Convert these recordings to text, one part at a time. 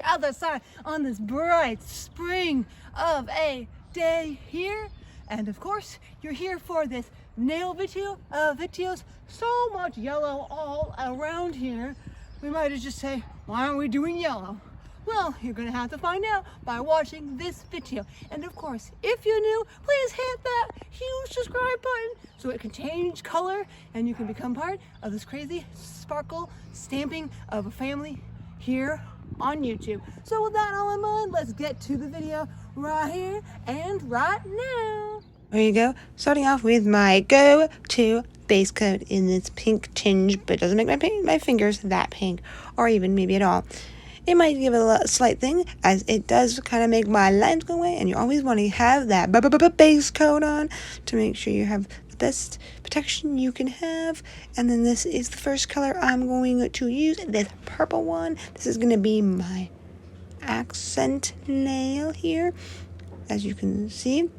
outside on this bright spring of a day here. And of course, you're here for this nail video. Videos, so much yellow all around here. We might as just say, why aren't we doing yellow? Well, you're gonna have to find out by watching this video. And of course, if you're new, please hit that huge subscribe button so it can change color and you can become part of this crazy sparkle stamping of a family here on YouTube. So with that all in mind, let's get to the video right here and right now. There you go. Starting off with my go-to base coat in this pink tinge, but it doesn't make my fingers that pink, or even maybe at all. It might give it a slight thing, as it does kind of make my lines go away, and you always want to have that base coat on to make sure you have the best protection you can have. And then this is the first color I'm going to use, this purple one. This is going to be my accent nail here, as you can see.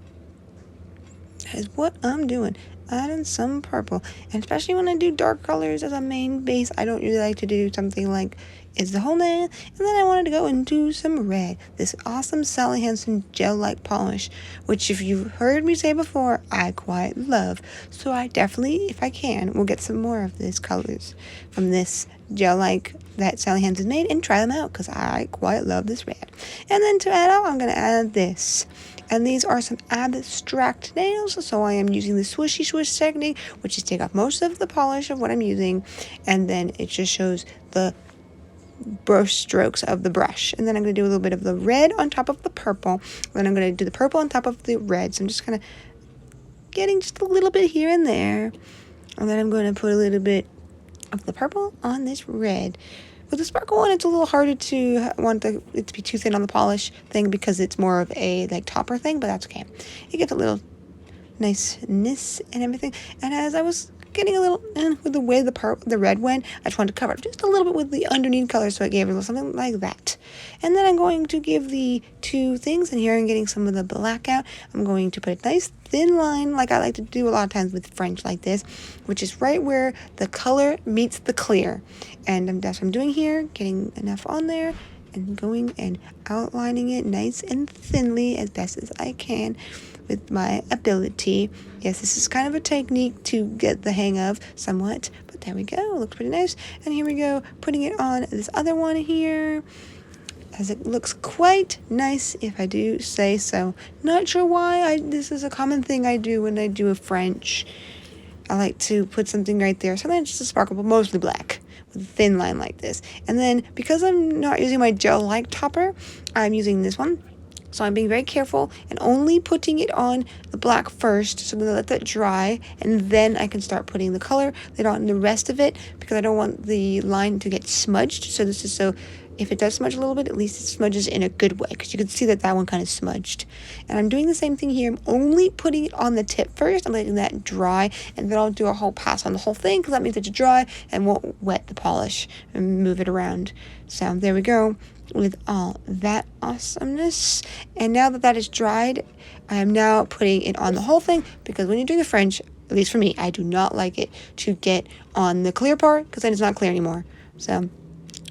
That is what I'm doing, adding some purple. And especially when I do dark colors as a main base, I don't really like to do something like it's the whole nail. And then I wanted to go and do some red, this awesome Sally Hansen gel-like polish, which if you've heard me say before, I quite love. So I definitely, if I can, will get some more of these colors from this gel-like that Sally Hansen made and try them out, because I quite love this red. And then to add out, I'm going to add this. And these are some abstract nails, so I am using the swishy swish technique, which is take off most of the polish of what I'm using, and then it just shows the brush strokes of the brush. And then I'm going to do a little bit of the red on top of the purple, then I'm going to do the purple on top of the red. So I'm just kind of getting just a little bit here and there, and then I'm going to put a little bit of the purple on this red. With the sparkle one, it's a little harder to want it to be too thin on the polish thing, because it's more of a like topper thing, but that's okay. It gives a little niceness and everything. And as I was getting a little with the way the red went, I just wanted to cover it just a little bit with the underneath color, so it gave it something like that. And then I'm going to give the two things, and here I'm getting some of the black out. I'm going to put a nice thin line, like I like to do a lot of times with French like this, which is right where the color meets the clear. And that's what I'm doing here, getting enough on there and going and outlining it nice and thinly as best as I can with my ability. Yes, this is kind of a technique to get the hang of somewhat, but there we go, looks pretty nice. And here we go, putting it on this other one here, as it looks quite nice, if I do say so. Not sure why, this is a common thing I do when I do a French. I like to put something right there, sometimes just a sparkle, but mostly black, with a thin line like this. And then, because I'm not using my gel-like topper, I'm using this one. So I'm being very careful and only putting it on the black first, so I'm going to let that dry, and then I can start putting the color later on the rest of it, because I don't want the line to get smudged. So this is so if it does smudge a little bit, at least it smudges in a good way, because you can see that one kind of smudged. And I'm doing the same thing here. I'm only putting it on the tip first. I'm letting that dry, and then I'll do a whole pass on the whole thing, because that means it's dry and won't wet the polish and move it around. So there we go with all that awesomeness. And now that is dried, I am now putting it on the whole thing, because when you're doing the French, at least for me, I do not like it to get on the clear part, because then it's not clear anymore. So,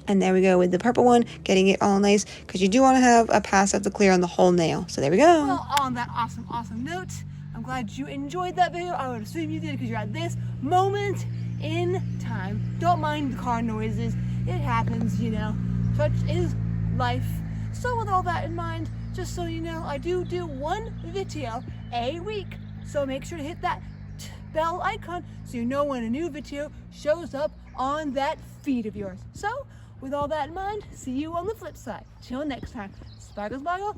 and there we go with the purple one, getting it all nice, because you do want to have a pass of the clear on the whole nail. So there we go. Well, on that awesome note, I'm glad you enjoyed that video. I would assume you did, because you're at this moment in time. Don't mind the car noises. It happens, you know. Such is life. So with all that in mind, just so you know, I do one video a week. So make sure to hit that bell icon so you know when a new video shows up on that feed of yours. So with all that in mind, see you on the flip side. Till next time. Sparkle, bye.